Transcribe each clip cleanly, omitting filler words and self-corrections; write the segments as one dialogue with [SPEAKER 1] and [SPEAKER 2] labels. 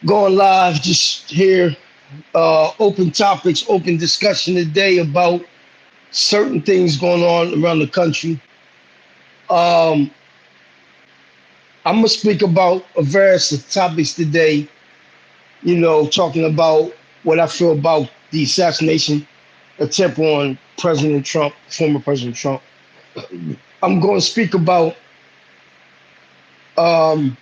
[SPEAKER 1] Going live just here, open topics, open discussion today about certain things going on around the country. Um, I'm gonna speak about various topics today. Talking about what I feel about the assassination attempt on President Trump, former President Trump. I'm going to speak about um,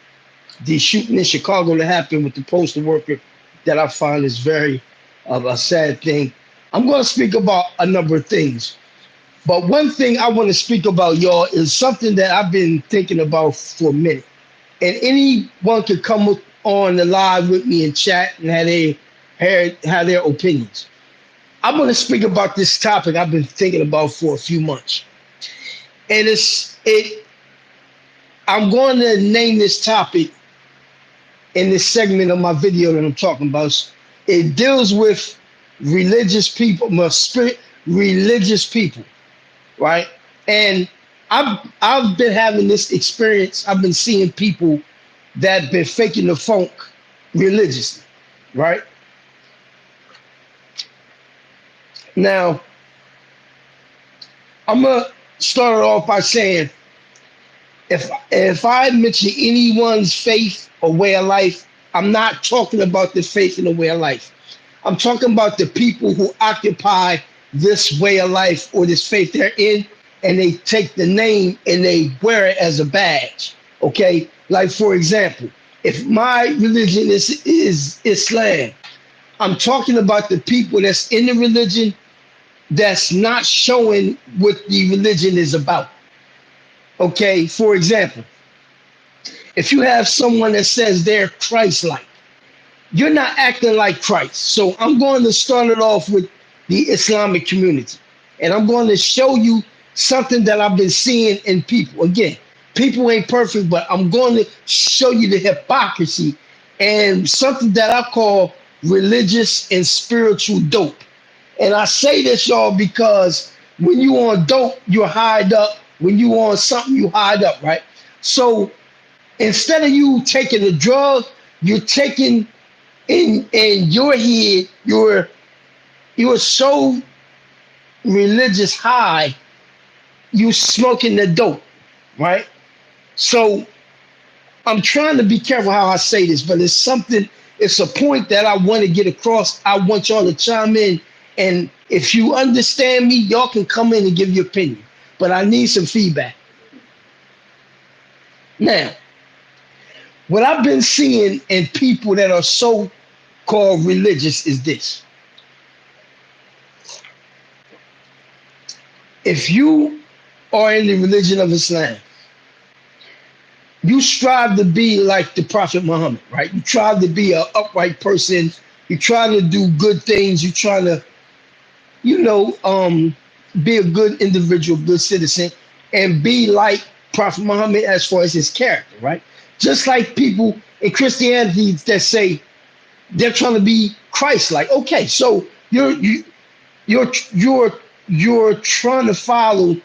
[SPEAKER 1] the shooting in Chicago that happened with the postal worker that I find is very a sad thing. I'm going to speak about a number of things. But one thing I want to speak about, y'all, is something that I've been thinking about for a minute. And anyone could come on the live with me and chat and have their opinions. I'm going to speak about this topic I've been thinking about for a few months. And I'm going to name this topic in this segment of my video that I'm talking about. It deals with religious people, my spirit, religious people, right? And I've been having this experience. I've been seeing people that been faking the funk religiously, right? Now, I'm gonna start it off by saying if I mention anyone's faith or way of life, I'm not talking about the faith and the way of life. I'm talking about the people who occupy this way of life or this faith they're in, and they take the name and they wear it as a badge. Okay, like for example, if my religion is Islam, I'm talking about the people that's in the religion that's not showing what the religion is about. Okay, for example, if you have someone that says they're Christ-like, you're not acting like Christ. So I'm going to start it off with the Islamic community. And I'm going to show you something that I've been seeing in people. Again, people ain't perfect, but I'm going to show you the hypocrisy and something that I call religious and spiritual dope. And I say this, y'all, because when you on dope, you're hide up. When you on something, you hide up, right? So instead of you taking a drug, you're taking in your head, you're so religious high, you smoking the dope, right? So I'm trying to be careful how I say this, but it's a point that I want to get across. I want y'all to chime in. And if you understand me, y'all can come in and give your opinion. But I need some feedback. Now, what I've been seeing in people that are so called religious is this. If you are in the religion of Islam, you strive to be like the Prophet Muhammad, right? You try to be an upright person. You try to do good things. You try to, you know, be a good individual, good citizen, and be like Prophet Muhammad as far as his character, right? Just like people in Christianity that say they're trying to be Christ-like. Okay, so you're trying to follow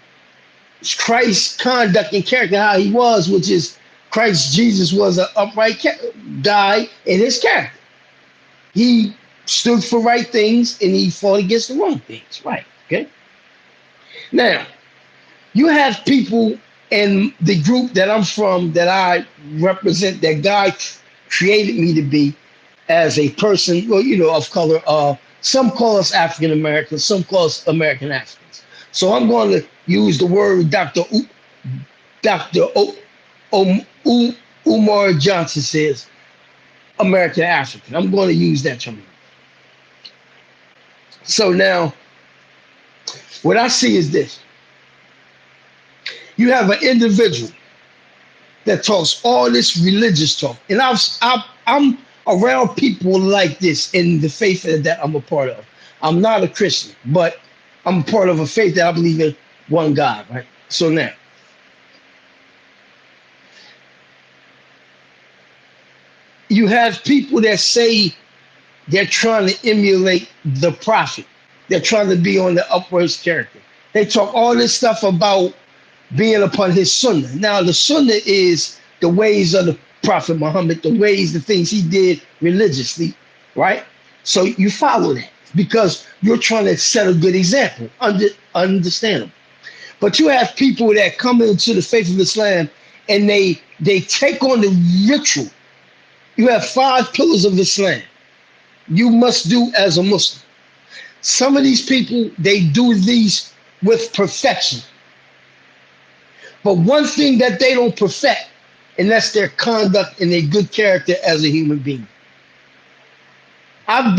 [SPEAKER 1] Christ's conduct and character, how he was, which is Christ Jesus was an upright guy in his character. He stood for right things and he fought against the wrong things, right? Okay. Now, you have people in the group that I'm from that I represent, that God created me to be as a person, well, of color. Some call us African Americans, some call us American Africans. So I'm going to use the word Dr. Umar Johnson says, American African. I'm going to use that term. So now, what I see is this. You have an individual that talks all this religious talk. And I'm around people like this in the faith that I'm a part of. I'm not a Christian, but I'm a part of a faith that I believe in one God, right? So now, you have people that say they're trying to emulate the prophet. They're trying to be on the upwards character. They talk all this stuff about being upon his sunnah. Now, the sunnah is the ways of Prophet Muhammad, the ways, the things he did religiously, right? So you follow that because you're trying to set a good example. Understandable. But you have people that come into the faith of Islam and they take on the ritual. You have 5 pillars of Islam. You must do as a Muslim. Some of these people, they do these with perfection. But one thing that they don't perfect, and that's their conduct and their good character as a human being. I've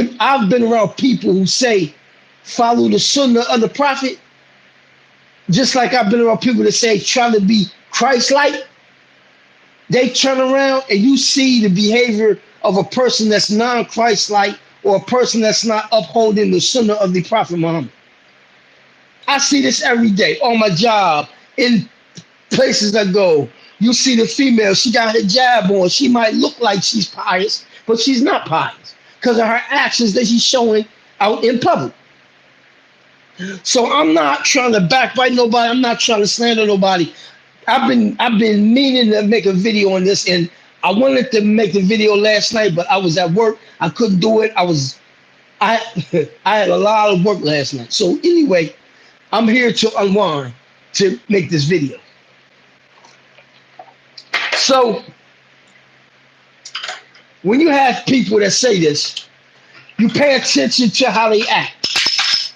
[SPEAKER 1] been around people who say follow the sunnah of the prophet, just like I've been around people that say try to be Christ-like. They turn around and you see the behavior of a person that's non-Christ-like or a person that's not upholding the sunnah of the Prophet Muhammad. I see this every day on my job, in places I go. You see the female, she got her hijab on. She might look like she's pious, but she's not pious because of her actions that she's showing out in public. So I'm not trying to backbite nobody. I'm not trying to slander nobody. I've been meaning to make a video on this, and I wanted to make the video last night, but I was at work. I couldn't do it. I I had a lot of work last night. So anyway, I'm here to unwind to make this video. So when you have people that say this, you pay attention to how they act.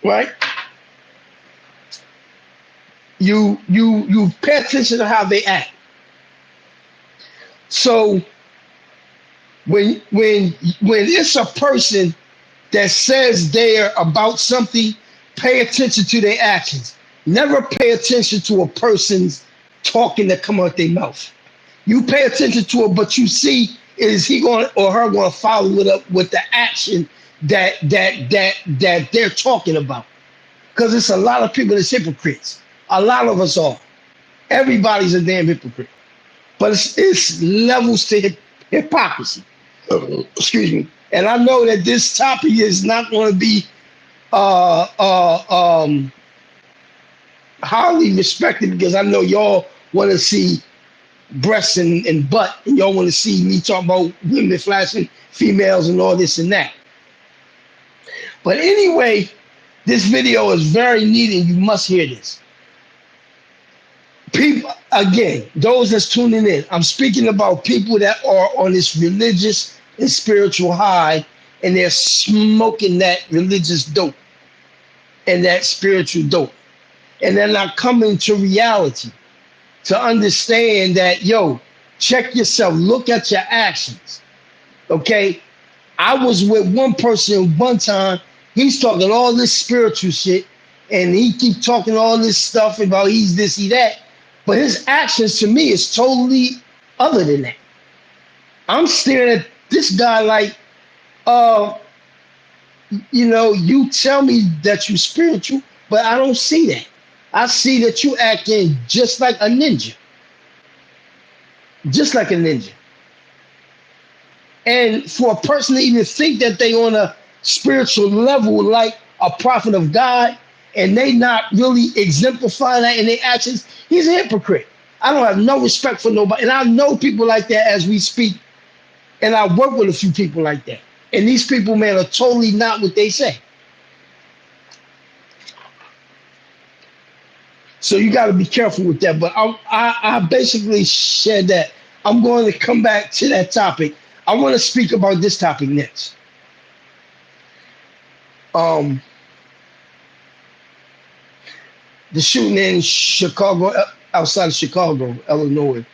[SPEAKER 1] Right? You pay attention to how they act. So when it's a person that says they're about something, pay attention to their actions. Never pay attention to a person's talking that come out their mouth. You pay attention to it, but you see, is he going or her going to follow it up with the action that they're talking about? Because it's a lot of people that's hypocrites. A lot of us are. Everybody's a damn hypocrite. But it's levels to hypocrisy. Excuse me. And I know that this topic is not going to be highly respected because I know y'all want to see breasts and butt, and y'all want to see me talk about women flashing females and all this and that. But anyway, this video is very neat and you must hear this. People, again, those that's tuning in, I'm speaking about people that are on this religious and spiritual high and they're smoking that religious dope and that spiritual dope. And they're not coming to reality to understand that, yo, check yourself, look at your actions. Okay? I was with one person one time, he's talking all this spiritual shit, and he keep talking all this stuff about he's this, he that. But his actions to me is totally other than that. I'm staring at this guy like, you tell me that you're spiritual, but I don't see that. I see that you acting just like a ninja. Just like a ninja. And for a person to even think that they on a spiritual level like a prophet of God, and they not really exemplify that in their actions, he's a hypocrite. I don't have no respect for nobody. And I know people like that as we speak. And I work with a few people like that. And these people, man, are totally not what they say. So you got to be careful with that. But I basically said that I'm going to come back to that topic. I want to speak about this topic next. The shooting in Chicago, outside of Chicago, Illinois,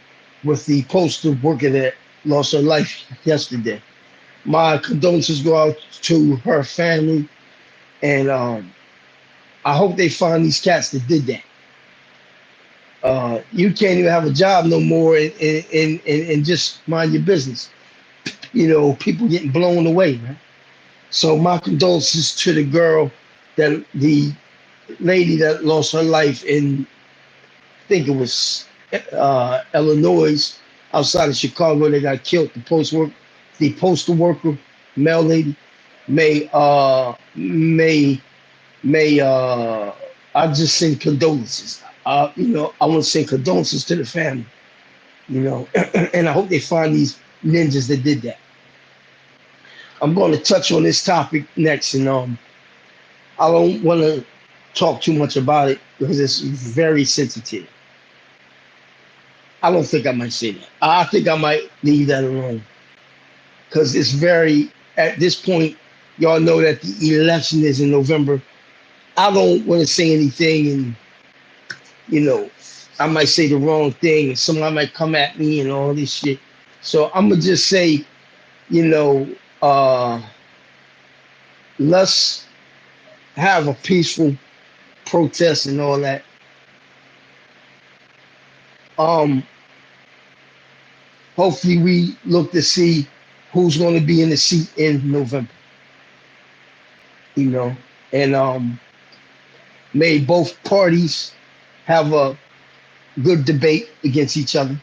[SPEAKER 1] with the postal worker that lost her life yesterday. My condolences go out to her family, and I hope they find these cats that did that. You can't even have a job no more and just mind your business. You know, people getting blown away, man. So my condolences to the the lady that lost her life in, I think it was Illinois, outside of Chicago. They got killed. The postal worker, male lady. May I just send condolences. I want to send condolences to the family. And I hope they find these ninjas that did that. I'm going to touch on this topic next, and I don't want to talk too much about it because it's very sensitive. I don't think I might say that. I think I might leave that alone because it's very, at this point, y'all know that the election is in November. I don't want to say anything, and you know, I might say the wrong thing, and someone might come at me and all this shit. So I'm gonna just say, you know, uh, let's have a peaceful protest and all that. Um, Hopefully, we look to see who's going to be in the seat in November. You know, and may both parties have a good debate against each other.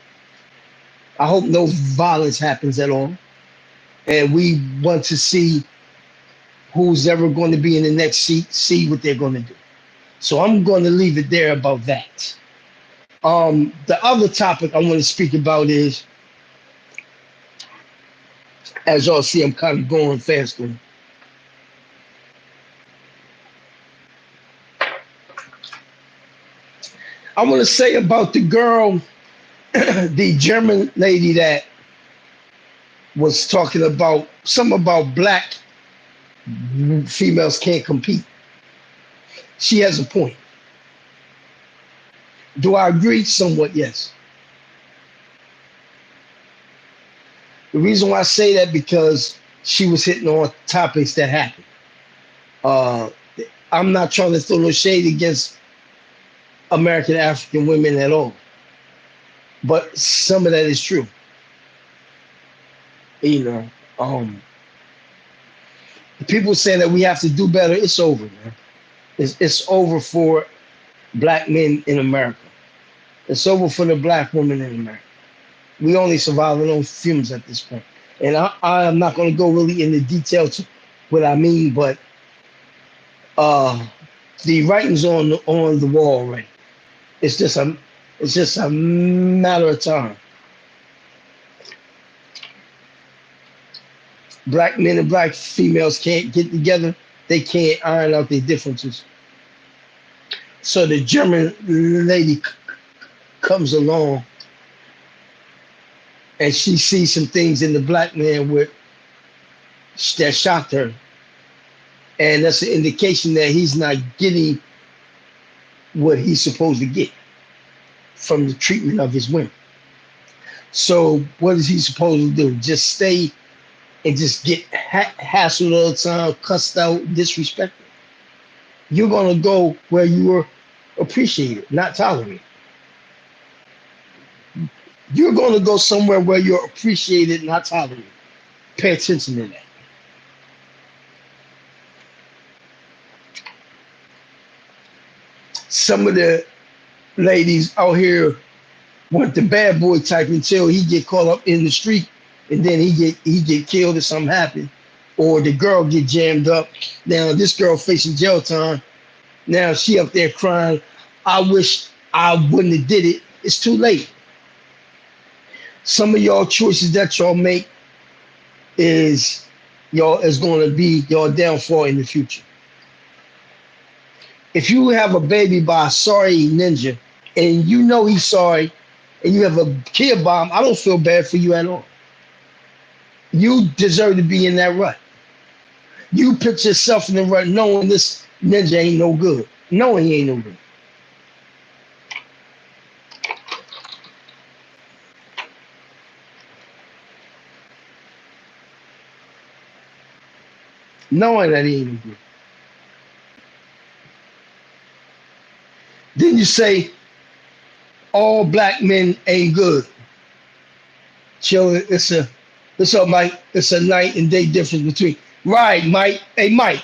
[SPEAKER 1] I hope no violence happens at all, and we want to see who's ever going to be in the next seat, see what they're going to do. So I'm going to leave it there about that. The other topic I want to speak about is, as y'all see, I'm kind of going faster. I want to say about the girl, the German lady that was talking about something about black females can't compete. She has a point. Do I agree? Somewhat, yes. The reason why I say that because she was hitting on topics that happened. Uh, I'm not trying to throw no shade against American African women at all, but some of that is true. You know, um, people saying that we have to do better. It's over, man. It's over for black men in America. It's over for the black women in America. We only survive on those fumes at this point. And I am not going to go really into detail to what I mean, but uh, the writing's on the wall, right? It's just a matter of time. Black men and black females can't get together. They can't iron out their differences. So the German lady comes along and she sees some things in the black man that shocked her. And that's an indication that he's not getting what he's supposed to get from the treatment of his women. So what is he supposed to do? Just stay and just get hassled all the time, cussed out, disrespected? You're going to go where you were appreciated, not tolerated. You're going to go somewhere where you're appreciated, not tolerated. Pay attention to that. Some of the ladies out here want the bad boy type until he get caught up in the street, and then he get killed or something happen, or the girl get jammed up. Now this girl facing jail time. Now she up there crying, I wish I wouldn't have did it. It's too late. Some of y'all choices that y'all make is going to be your downfall in the future. If you have a baby by a sorry ninja and you know he's sorry and you have a kid bomb, I don't feel bad for you at all. You deserve to be in that rut. You put yourself in the rut knowing this ninja ain't no good. Knowing he ain't no good. Knowing that he ain't no good. Then you say all black men ain't good. Chill, it's a night and day difference between. Right, Mike. Hey, Mike,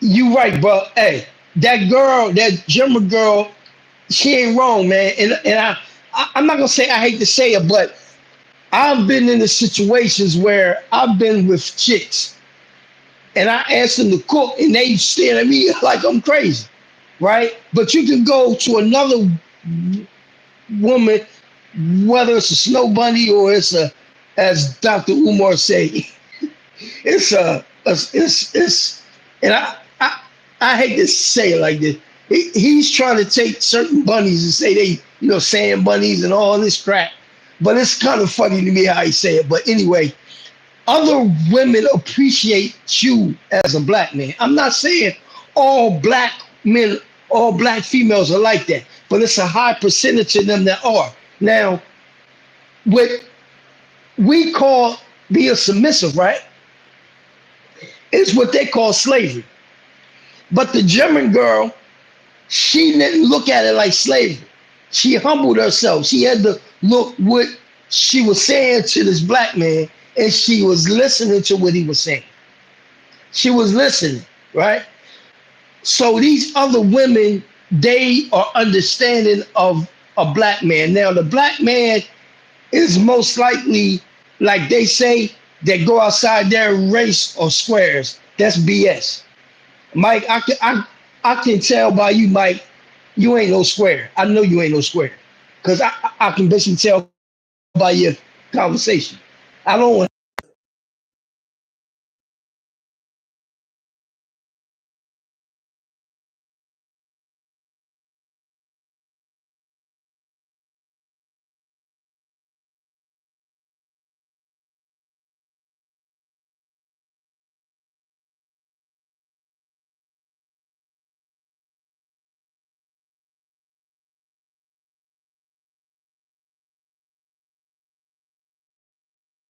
[SPEAKER 1] you right, bro. Hey, that girl, that German girl, she ain't wrong, man. And I'm not gonna say I hate to say it, but I've been in the situations where I've been with chicks and I ask them to cook, and they stare at me like I'm crazy, right? But you can go to another woman, whether it's a snow bunny or it's a, as Dr. Umar say, it's and I hate to say it like this. He's trying to take certain bunnies and say they, sand bunnies and all this crap. But it's kind of funny to me how he say it. But anyway, other women appreciate you as a black man. I'm not saying all black men, all black females are like that, but it's a high percentage of them that are. Now, what we call being submissive, right, is what they call slavery. But the German girl, she didn't look at it like slavery. She humbled herself. She had to look what she was saying to this black man, and she was listening to what he was saying. She was listening, right? So these other women, they are understanding of a black man. Now, the black man is most likely, like they say, that go outside there and race or squares. That's BS. Mike, I can tell by you, Mike, you ain't no square. I know you ain't no square. Because I can basically tell by your conversation. I don't want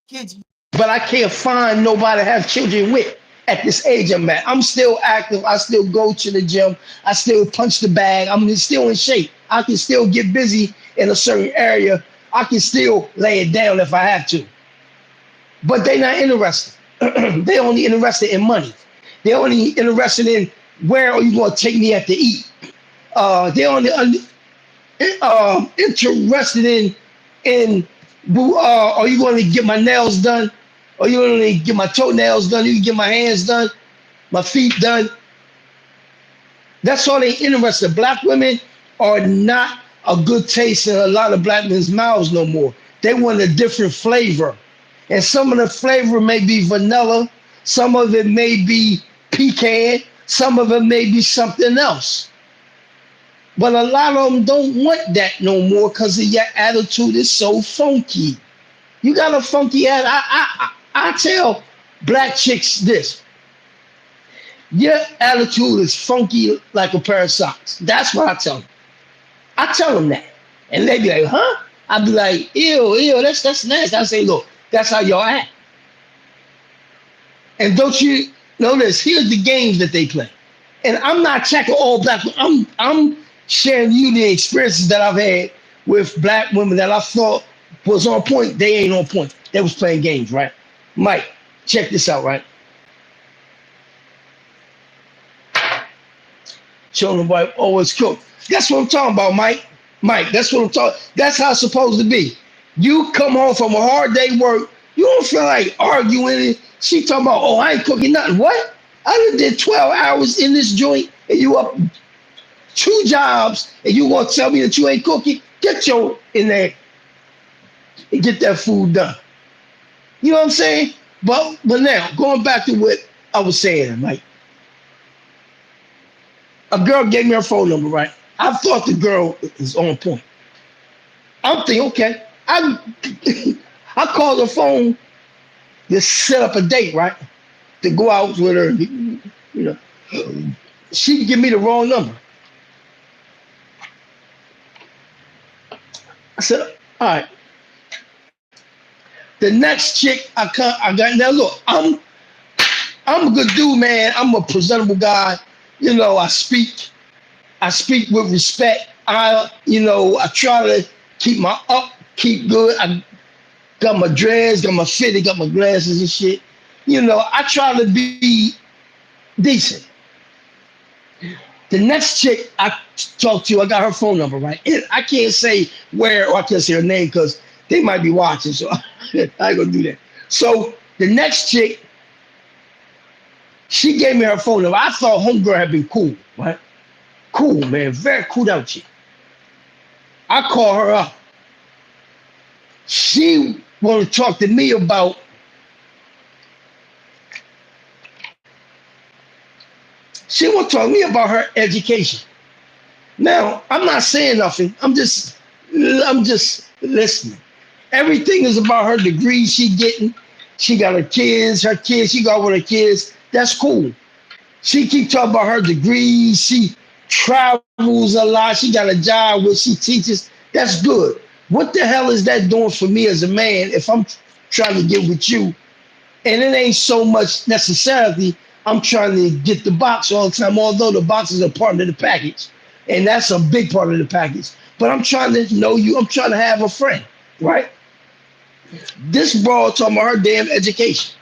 [SPEAKER 1] kids, but I can't find nobody to have children with at this age I'm at. I'm still active. I still go to the gym. I still punch the bag. I'm still in shape. I can still get busy in a certain area. I can still lay it down if I have to. But they're not interested. They're only interested in money. They're only interested in where are you going to take me out to eat. They're only interested in are you going to get my nails done? Are you going to get my toenails done? You can get my hands done, my feet done. That's all they interested. Black women are not a good taste in a lot of black men's mouths no more. They want a different flavor. And some of the flavor may be vanilla, some of it may be pecan, some of it may be something else. But a lot of them don't want that no more because your attitude is so funky. You got a funky attitude. I tell black chicks this. Your attitude is funky like a pair of socks. That's what I tell them. I tell them that. And they be like, huh? I be like, ew, that's nasty. I say, look, that's how y'all act. And don't you know this? Here's the games that they play. And I'm not checking all black. I'm sharing you the experiences that I've had with black women that I thought was on point. They ain't on point. They was playing games, right? Mike, check this out, right? Showing them why always cook. That's what I'm talking about, Mike. Mike, that's what I'm talking. That's how it's supposed to be. You come home from a hard day work, you don't feel like arguing. She talking about, oh, I ain't cooking nothing. What? I done did 12 hours in this joint, and you up 2 jobs, and you gonna tell me that you ain't cooking? Get your in there and get that food done. You know what I'm saying? But now going back to what I was saying, like a girl gave me her phone number, right? I thought the girl is on point. I'm thinking, okay, I called her phone to set up a date, right? To go out with her, you know. She give me the wrong number. I said, all right. The next chick I got now. Look, I'm a good dude, man. I'm a presentable guy. You know, I speak with respect. I try to keep my keep good. I got my dreads, got my fitted, got my glasses and shit. You know, I try to be decent. The next chick I talked to, I got her phone number, right? And I can't say where or I can't say her name because they might be watching, so I ain't gonna do that. So the next chick, She gave me her phone number. I thought homegirl had been cool, right? Cool, man. Very cool down chick. I call her up. She want to talk to me about, she want to talk to me about her education. Now, I'm not saying nothing. I'm just listening. Everything is about her degree she getting. She got her kids, she got with her kids. That's cool. She keep talking about her degrees. She travels a lot. She got a job where she teaches. That's good. What the hell is that doing for me as a man if I'm trying to get with you? And it ain't so much necessarily I'm trying to get the box all the time, although the box is a part of the package. And that's a big part of the package. But I'm trying to know you. I'm trying to have a friend, right? This broad talking about her damn education.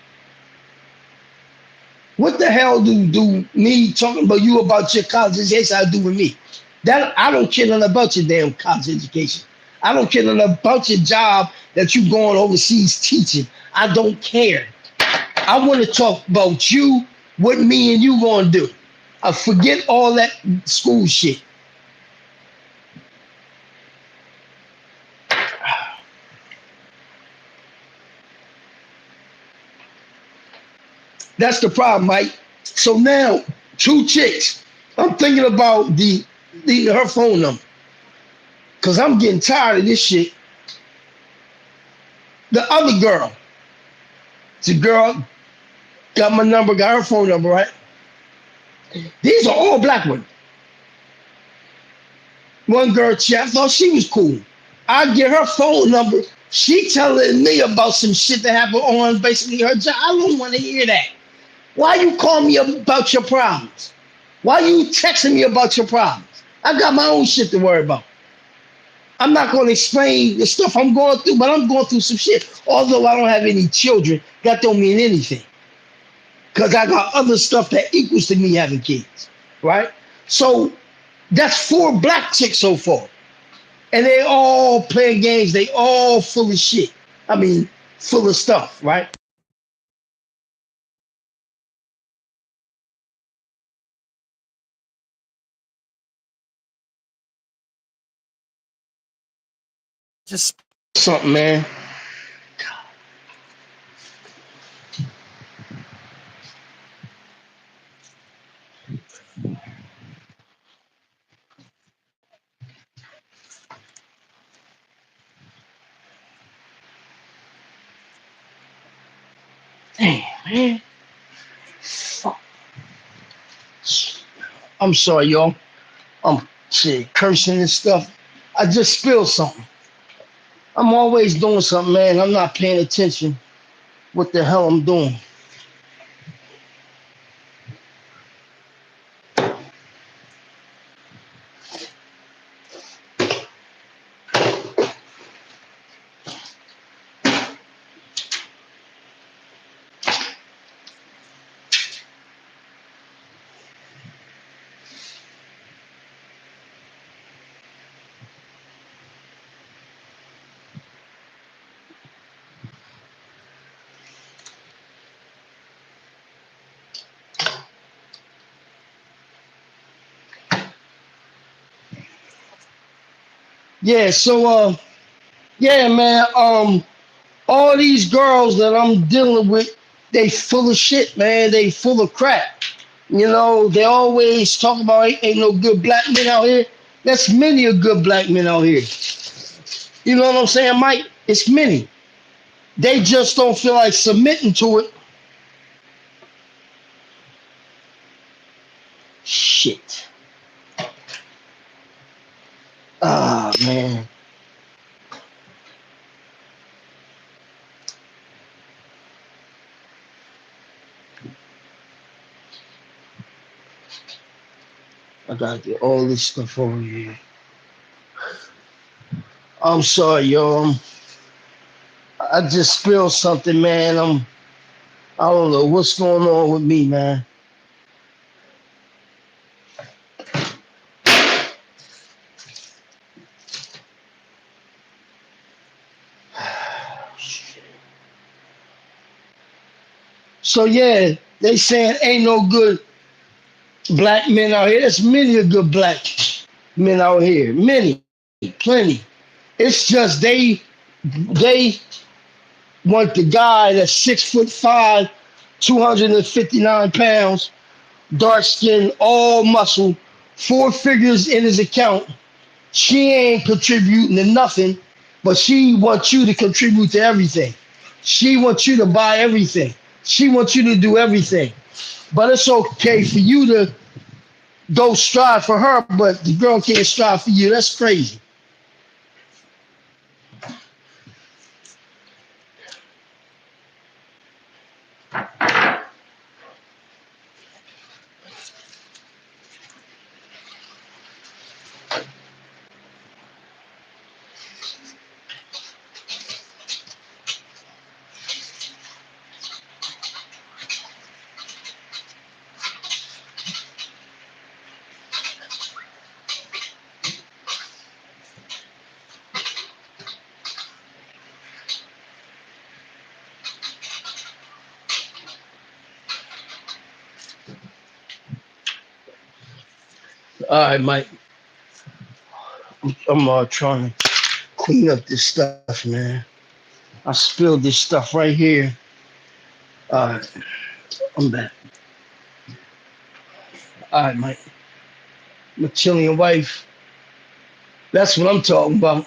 [SPEAKER 1] What the hell do me talking about you about your college education have to do with me? That I don't care nothing about your damn college education. I don't care nothing about your job that you going overseas teaching. I don't care. I want to talk about you, what me and you gonna do. Forget all that school shit. That's the problem, Mike. So now, two chicks. I'm thinking about the her phone number because I'm getting tired of this shit. The other girl, the girl got my number, got her phone number, right? These are all black women. One girl, I thought she was cool. I get her phone number. She telling me about some shit that happened on basically her job. I don't want to hear that. Why you call me about your problems? Why you texting me about your problems? I got my own shit to worry about. I'm not going to explain the stuff I'm going through, but I'm going through some shit. Although I don't have any children, that don't mean anything. Because I got other stuff that equals to me having kids, right? So that's four black chicks so far. And they all playing games. They all full of shit. I mean, full of stuff, right? Just something, man. Damn, man. Fuck. I'm sorry, y'all. I'm shit, cursing and stuff. I just spilled something. I'm always doing something, man. I'm not paying attention what the hell I'm doing. Yeah, so yeah, man. All these girls that I'm dealing with, they full of shit, man. They full of crap. You know, they always talk about ain't no good black men out here. That's many a good black men out here. You know what I'm saying, Mike? It's many. They just don't feel like submitting to it. Shit. Ah, man. I gotta get all this stuff over here. I'm sorry, yo. I just spilled something, man. I don't know what's going on with me, man. So yeah. They saying ain't no good black men out here. There's many a good black men out here. Many, plenty. It's just they want the guy that's 6'5", 259 pounds, dark skin, all muscle, four figures in his account. She ain't contributing to nothing, but she wants you to contribute to everything. She wants you to buy everything. She wants you to do everything. But it's okay for you to go strive for her, but the girl can't strive for you. That's crazy. All right, Mike. I'm trying to clean up this stuff, man. I spilled this stuff right here. All right, I'm back. All right, Mike. My Chilean wife. That's what I'm talking about.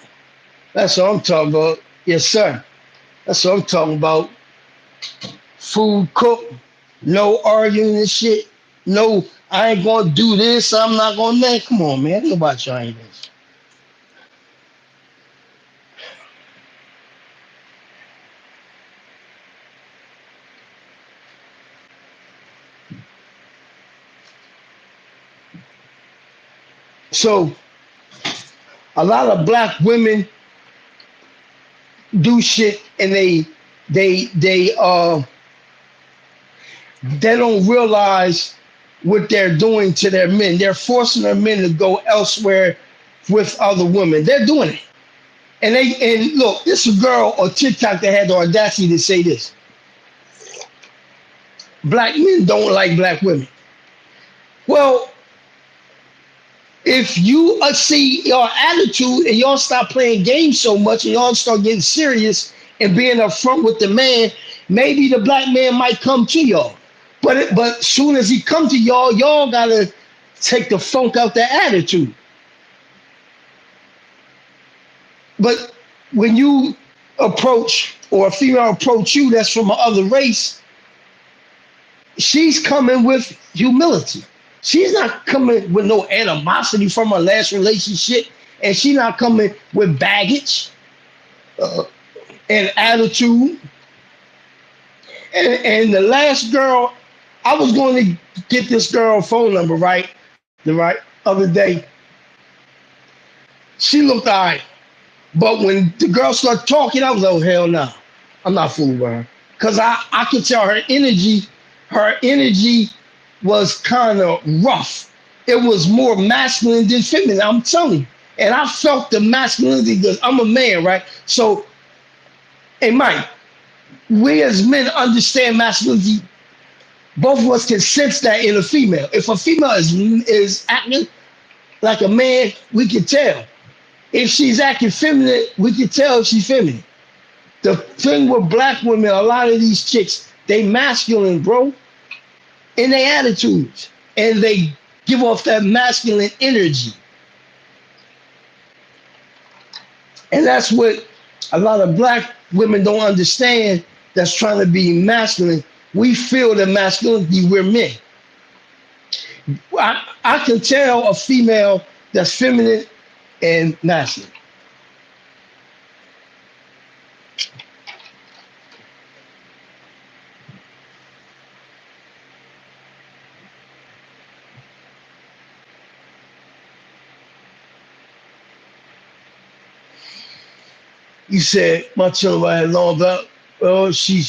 [SPEAKER 1] That's what I'm talking about. Yes, sir. That's what I'm talking about. Food cooked, no arguing and shit. No, I ain't gonna do this. I'm not gonna make. Come on, man. Think about y'all ain't this. So a lot of black women do shit and they don't realize what they're doing to their men. They're forcing their men to go elsewhere with other women. They're doing it. And look, this is a girl on TikTok that had the audacity to say this. Black men don't like black women. Well, if you see your attitude and y'all stop playing games so much and y'all start getting serious and being upfront with the man, maybe the black man might come to y'all. But soon as he come to y'all, y'all gotta take the funk out the attitude. But when you approach or a female approach you that's from another race, she's coming with humility. She's not coming with no animosity from her last relationship, and she's not coming with baggage uh, and attitude. And the last girl, I was going to get this girl phone number the other day. She looked all right, but when the girl started talking, I was like, oh, hell no, I'm not fooling with her, because I could tell her energy was kind of rough. It was more masculine than feminine. I'm telling you. And I felt the masculinity because I'm a man, right? So, hey, Mike, we as men understand masculinity. Both of us can sense that in a female. If a female is acting like a man, we can tell. If she's acting feminine, we can tell if she's feminine. The thing with black women, a lot of these chicks, they masculine, bro, in their attitudes, and they give off that masculine energy. And that's what a lot of black women don't understand that's trying to be masculine. We feel the masculinity, we're men. I can tell a female that's feminine and masculine. You said my children had long belt. Well, she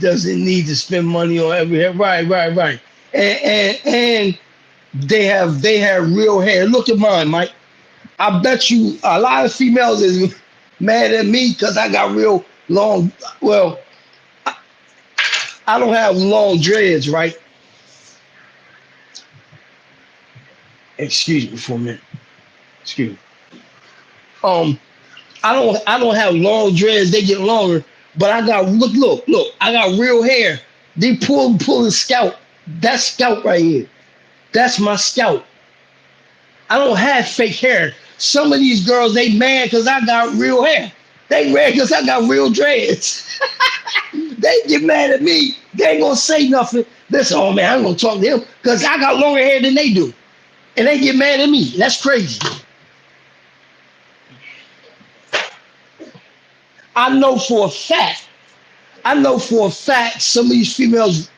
[SPEAKER 1] doesn't need to spend money on every hair. Right. And they have real hair. Look at mine, Mike. I bet you a lot of females is mad at me because I got real long. Well, I don't have long dreads, right? Excuse me for a minute. Excuse me. Um, I don't have long dreads. They get longer, but I got look. I got real hair. They pulling scalp. That's scalp right here. That's my scalp. I don't have fake hair. Some of these girls they mad because I got real hair. They mad because I got real dreads. They get mad at me. They ain't gonna say nothing. Listen, oh man, I'm gonna talk to him because I got longer hair than they do, and they get mad at me. That's crazy. I know for a fact. I know for a fact some of these females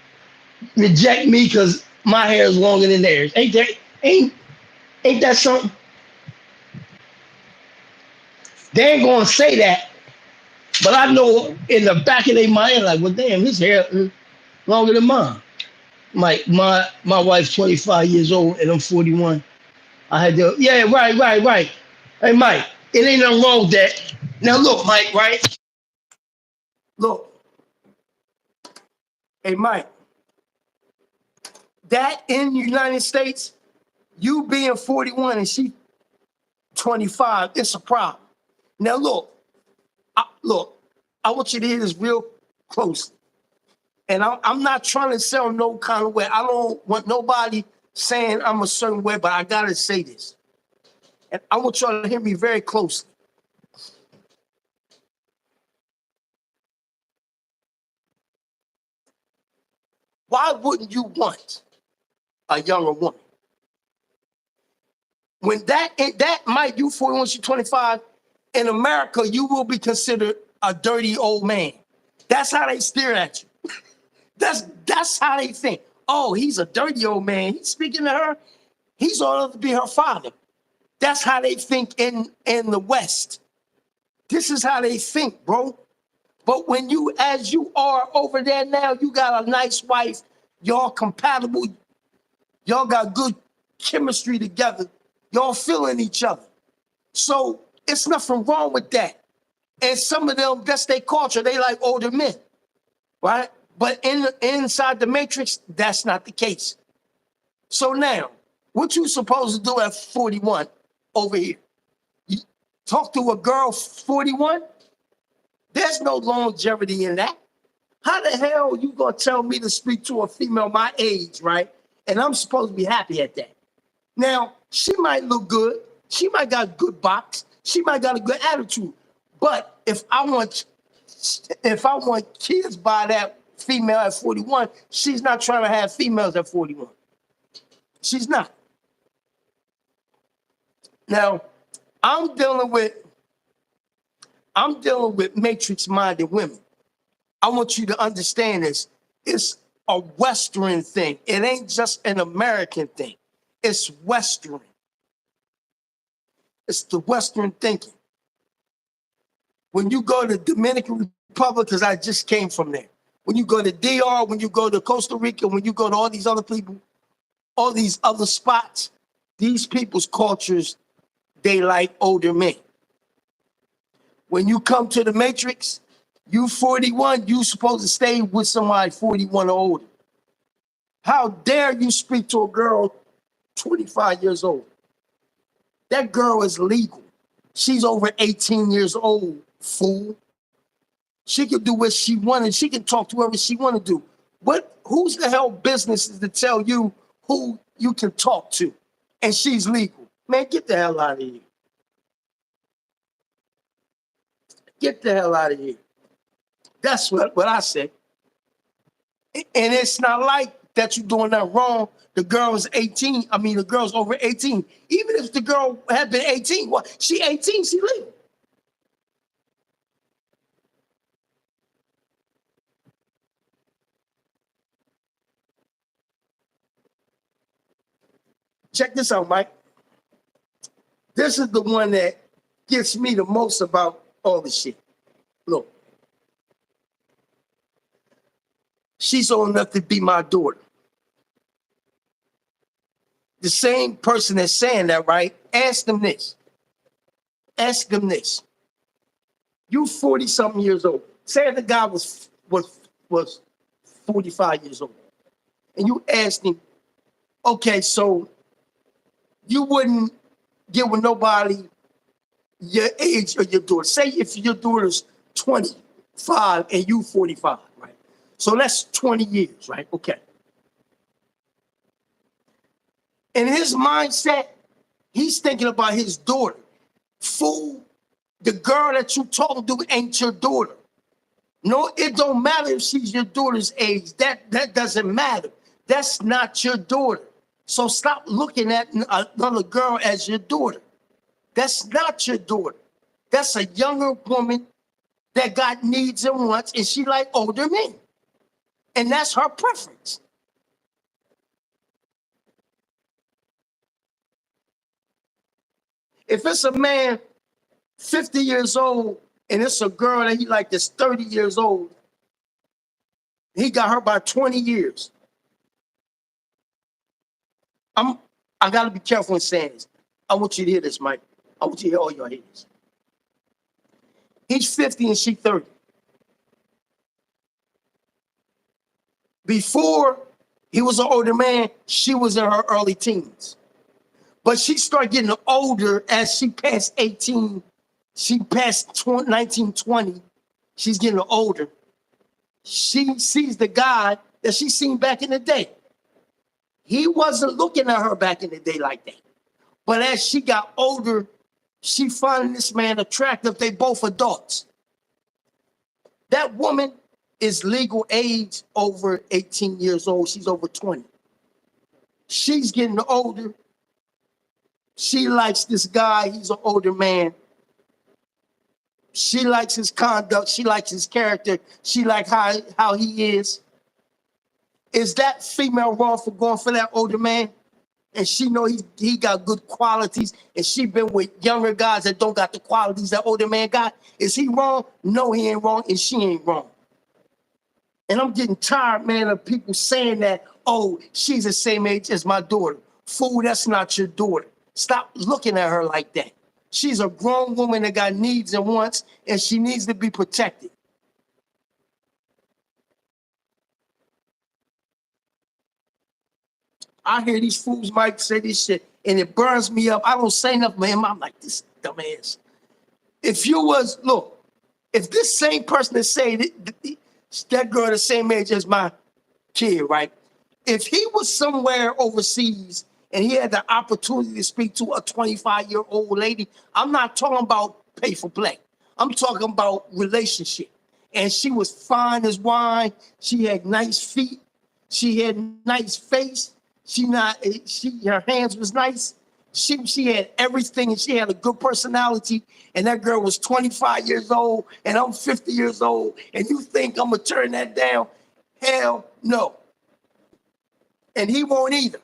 [SPEAKER 1] reject me because my hair is longer than theirs. Ain't ain't that something? They ain't gonna say that, but I know in the back of their mind, like, well, damn, his hair is longer than mine. My wife's 25 years old and I'm 41. I had to, yeah, right. Hey, Mike, it ain't nothing wrong with that. Now look, Mike, right? Look, hey, Mike, that in the United States, you being 41 and she 25, it's a problem. Now look, I want you to hear this real closely. And I'm not trying to sell no kind of way. I don't want nobody saying I'm a certain way, but I gotta say this. And I want y'all to hear me very closely. Why wouldn't you want a younger woman? When that might you 41, she 25, in America, you will be considered a dirty old man. That's how they stare at you. That's how they think. Oh, he's a dirty old man. He's speaking to her. He's old to be her father. That's how they think in the West. This is how they think, bro. But when you, as you are over there now, you got a nice wife, y'all compatible, y'all got good chemistry together, y'all feeling each other. So it's nothing wrong with that. And some of them, that's their culture. They like older men, right? But inside the matrix, that's not the case. So now, what you supposed to do at 41 over here? You talk to a girl 41? There's no longevity in that. How the hell you gonna tell me to speak to a female my age, right? And I'm supposed to be happy at that. Now, she might look good. She might got good box. She might got a good attitude. But if I want kids by that female at 41, she's not trying to have females at 41. She's not. Now, I'm dealing with matrix-minded women. I want you to understand this. It's a Western thing. It ain't just an American thing. It's Western. It's the Western thinking. When you go to Dominican Republic, because I just came from there. When you go to DR, when you go to Costa Rica, when you go to all these other people, all these other spots, these people's cultures, they like older men. When you come to the Matrix, you 41, you supposed to stay with somebody 41 or older. How dare you speak to a girl 25 years old? That girl is legal. She's over 18 years old, fool. She can do what she wanted. She can talk to whoever she want to do. Who's the hell business is to tell you who you can talk to? And she's legal. Man, get the hell out of here. Get the hell out of here. That's what I say. And it's not like that you're doing that wrong. The girl is 18. I mean, the girl's over 18. Even if the girl had been 18, well, she 18, she legal. Check this out, Mike. This is the one that gets me the most about all this shit. Look. She's old enough to be my daughter. The same person that's saying that, right? Ask them this. Ask them this. You 40-something years old. Say the guy was
[SPEAKER 2] 45 years old, and you asked him, okay, so you wouldn't get with nobody your age or your daughter. Say if your daughter's 25 and you 45, right? So that's 20 years, right? Okay. In his mindset, he's thinking about his daughter. Fool, the girl that you talking to ain't your daughter. No, it don't matter if she's your daughter's age. That doesn't matter. That's not your daughter. So stop looking at another girl as your daughter. That's not your daughter. That's a younger woman that got needs and wants, and she like older men. And that's her preference. If it's a man 50 years old and it's a girl that he like that's 30 years old, he got her by 20 years. I gotta be careful in saying this. I want you to hear this, Mike. I want you to hear all your haters. He's 50 and she 30. Before he was an older man, she was in her early teens. But she started getting older as she passed 18. She passed 19, 20. She's getting older. She sees the guy that she seen back in the day. He wasn't looking at her back in the day like that. But as she got older, she found this man attractive. They both adults. That woman is legal age over 18 years old. She's over 20. She's getting older. She likes this guy. He's an older man. She likes his conduct. She likes his character. She likes how he is. Is that female wrong for going for that older man? And she know he got good qualities, and she been with younger guys that don't got the qualities that older man got. Is he wrong? No, he ain't wrong, and she ain't wrong. And I'm getting tired, man, of people saying that, oh, she's the same age as my daughter. Fool, that's not your daughter. Stop looking at her like that. She's a grown woman that got needs and wants, and she needs to be protected. I hear these fools might say this shit, and it burns me up. I don't say nothing, man. I'm like, this dumbass. If you was, look, if this same person that say that girl the same age as my kid, right? If he was somewhere overseas and he had the opportunity to speak to a 25-year-old lady, I'm not talking about pay for play. I'm talking about relationship. And she was fine as wine. She had nice feet. She had nice face. Her hands was nice. She had everything, and she had a good personality. And that girl was 25 years old, and I'm 50 years old. And you think I'm gonna turn that down? Hell no. And he won't either.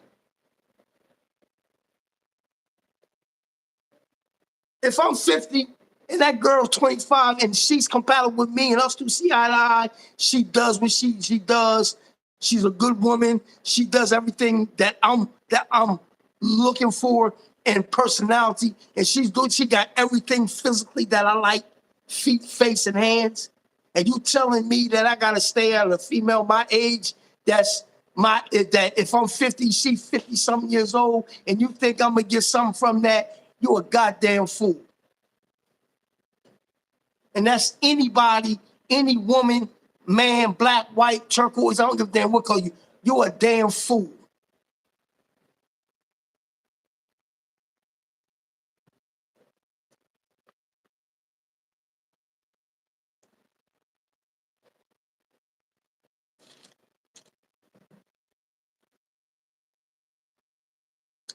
[SPEAKER 2] If I'm 50 and that girl's 25 and she's compatible with me and us two see eye to eye, she does what she does. She's a good woman. She does everything that I'm looking for in personality, and she's good. She got everything physically that I like, feet, face, and hands. And you telling me that I gotta stay out of a female my age? That if I'm 50, she's 50 something years old, and you think I'm gonna get something from that? You're a goddamn fool. And that's anybody, any woman, man, black, white, turquoise, I don't give a damn what color you. You're a damn fool.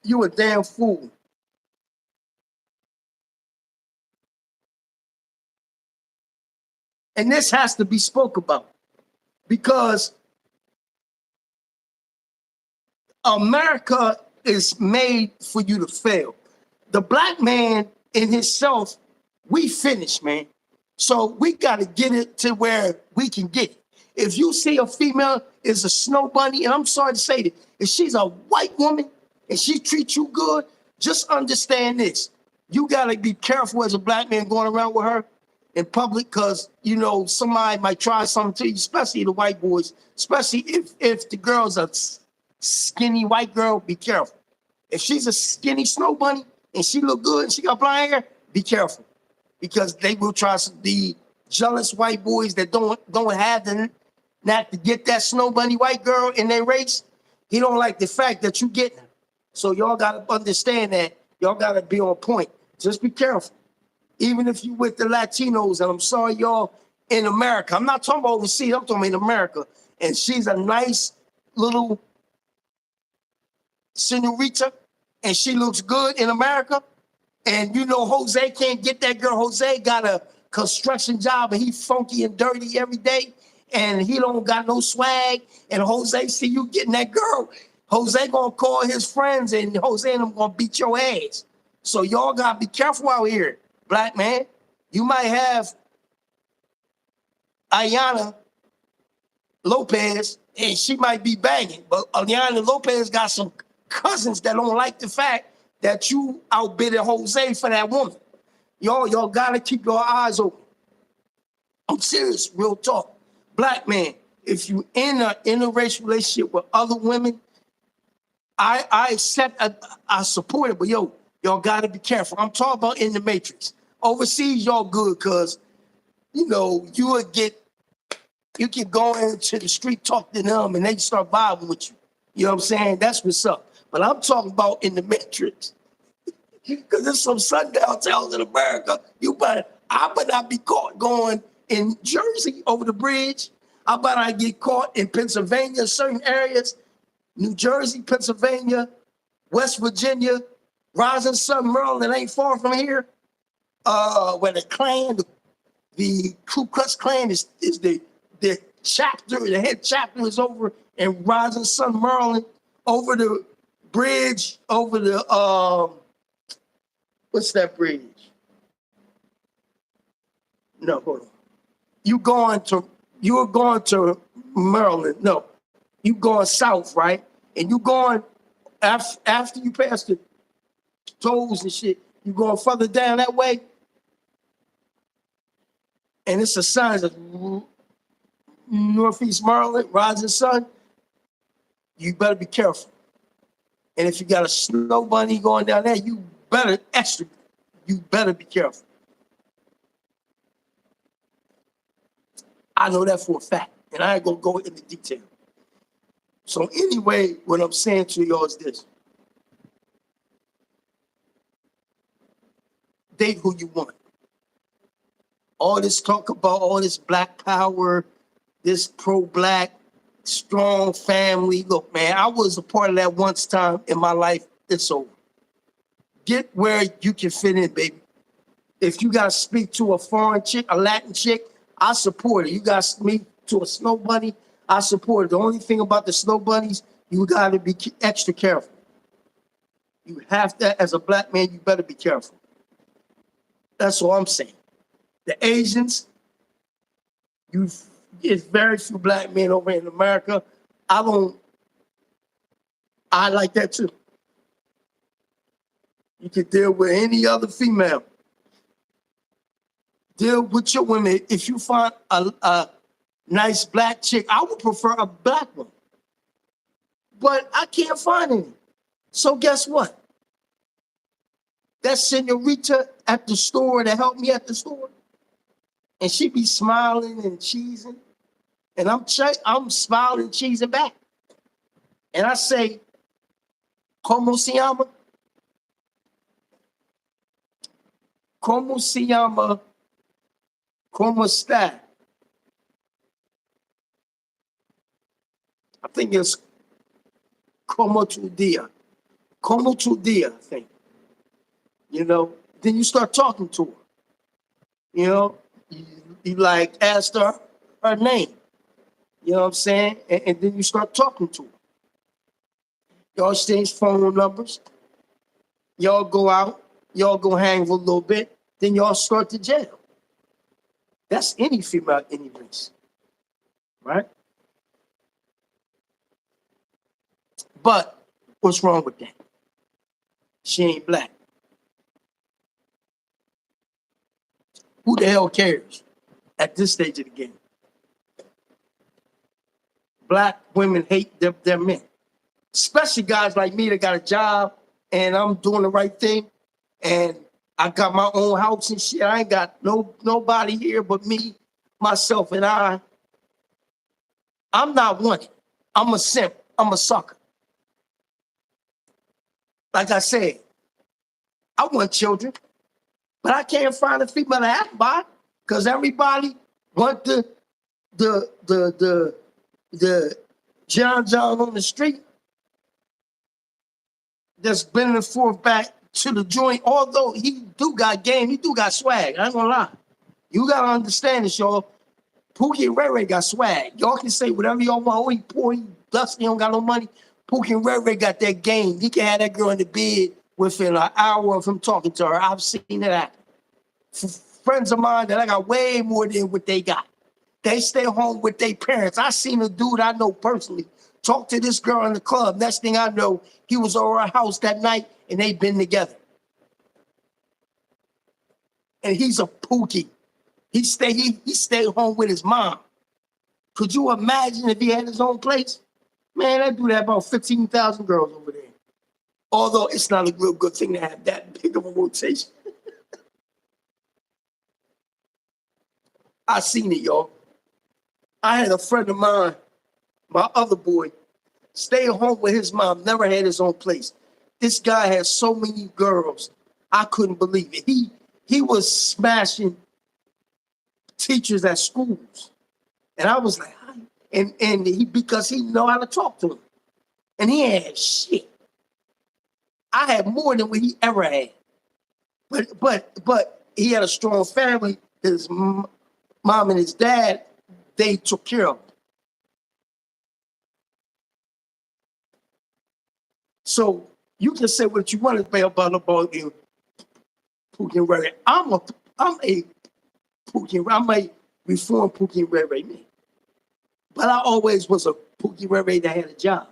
[SPEAKER 2] You a damn fool. And this has to be spoke about, because America is made for you to fail. The black man in himself, we finished, man. So we got to get it to where we can get it. If you see a female is a snow bunny, and I'm sorry to say that, if she's a white woman and she treats you good, just understand this. You got to be careful as a black man going around with her. in public because you know somebody might try something to you, especially the white boys, especially if the girl's a skinny white girl, be careful. If she's a skinny snow bunny and she look good and she got blonde hair, be careful. Because they will try to be jealous white boys that don't have the not to get that snow bunny white girl in their race. He don't like the fact that you getting her. So y'all gotta understand that. Y'all gotta be on point. Just be careful. Even if you with the Latinos, and I'm sorry, y'all in America. I'm not talking about overseas, I'm talking in America. And she's a nice little senorita, and she looks good in America. And you know, Jose can't get that girl. Jose got a construction job and he funky and dirty every day. And he don't got no swag. And Jose see you getting that girl. Jose gonna call his friends and Jose and them gonna beat your ass. So y'all gotta be careful out here, black man. You might have Ayana Lopez and she might be banging, but Ayana Lopez got some cousins that don't like the fact that you outbidded Jose for that woman. Y'all gotta keep your eyes open. I'm serious, real talk. Black man, if you in a interracial relationship with other women, I accept, I support it, but y'all gotta be careful. I'm talking about in the matrix. Overseas, y'all good, cause you know, you can go into the street, talk to them, and they start vibing with you. You know what I'm saying? That's what's up. But I'm talking about in the matrix. Because there's some sundown towns in America. I better not be caught going in Jersey over the bridge. I better not get caught in Pennsylvania, certain areas, New Jersey, Pennsylvania, West Virginia, Rising Sun, Maryland ain't far from here. Where the Klan, the Ku Klux Klan is the chapter, the head chapter is over in Rising Sun, Maryland, over the bridge, over the what's that bridge? No, hold on. You're going to Maryland. No, you going south, right? And you going after you pass the tolls and shit, you going further down that way. And it's a sign of Northeast Maryland, Rising Sun. You better be careful. And if you got a snow bunny going down there, you better be careful. I know that for a fact, and I ain't gonna go into detail. So anyway, what I'm saying to y'all is this. Date who you want. All this talk about all this black power, this pro-black, strong family. Look, man, I was a part of that once time in my life. It's over. Get where you can fit in, baby. If you got to speak to a foreign chick, a Latin chick, I support it. You got to speak to a snow bunny, I support it. The only thing about the snow bunnies, you got to be extra careful. You have to, as a black man, you better be careful. That's all I'm saying. The Asians, it's very few black men over in America. I like that too. You can deal with any other female. Deal with your women. If you find a nice black chick, I would prefer a black one. But I can't find any. So guess what? That senorita at the store that helped me at the store, and she be smiling and cheesing, and I'm smiling and cheesing back. And I say, ¿Cómo se llama? ¿Cómo se llama? ¿Cómo está? I think it's ¿Cómo tu día? ¿Cómo tu día? I think. You know, then you start talking to her. You know, you like asked her name. You know what I'm saying? And then you start talking to her. Y'all exchange phone numbers. Y'all go out. Y'all go hang for a little bit. Then y'all start to jail. That's any female, any race. Right? But what's wrong with that? She ain't black. Who the hell cares at this stage of the game? Black women hate their men, especially guys like me that got a job and I'm doing the right thing and I got my own house and shit. I ain't got nobody here but me, myself, and I. I'm not wanted. I'm a simp. I'm a sucker. Like I said, I want children, but I can't find a female to have by because everybody want the John on the street that's been and forth back to the joint. Although he do got game, he do got swag. I ain't gonna lie. You gotta understand this, y'all. Pookie and Ray Ray got swag. Y'all can say whatever y'all want. Oh, he poor, he dusty, he don't got no money. Pookie and Ray Ray got that game. He can have that girl in the bed within an hour of him talking to her. I've seen it happen. Friends of mine that I got way more than what they got. They stay home with their parents. I seen a dude I know personally talk to this girl in the club. Next thing I know, he was over her house that night and they been together. And he's a Pookie. He stayed home with his mom. Could you imagine if he had his own place? Man, I do that about 15,000 girls over there. Although it's not a real good thing to have that big of a rotation. I seen it, y'all. I had a friend of mine, my other boy, stay home with his mom, never had his own place. This guy had so many girls, I couldn't believe it. He was smashing teachers at schools. And I was like, and he, because he know how to talk to them. And he had shit. I had more than what he ever had. But he had a strong family. His mom and his dad, they took care of him. So you can say what you want to say about you, Pookie and Ray Ray. I'm a Pookie. I'm a reformed Pookie and Ray Ray man. But I always was a Pookie Ray Ray that had a job.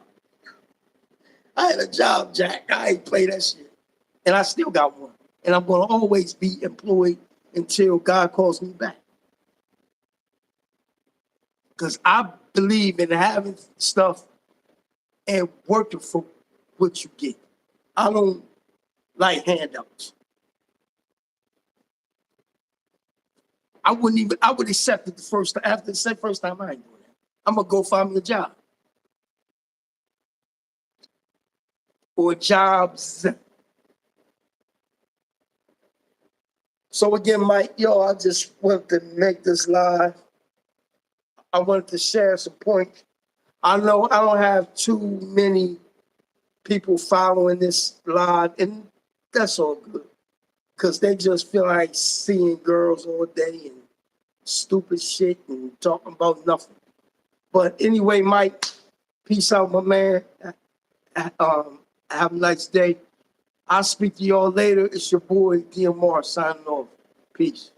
[SPEAKER 2] I had a job, Jack. I ain't play that shit. And I still got one. And I'm going to always be employed until God calls me back. Because I believe in having stuff and working for what you get. I don't like handouts. I would accept it the first time. After the first time, I ain't doing that. I'm going to go find me a job. Or jobs. So again, Mike, I just wanted to make this live. I wanted to share some points. I know I don't have too many people following this live, and that's all good. Because they just feel like seeing girls all day and stupid shit and talking about nothing. But anyway, Mike, peace out, my man. Have a nice day. I'll speak to y'all later. It's your boy, DMR, signing off. Peace.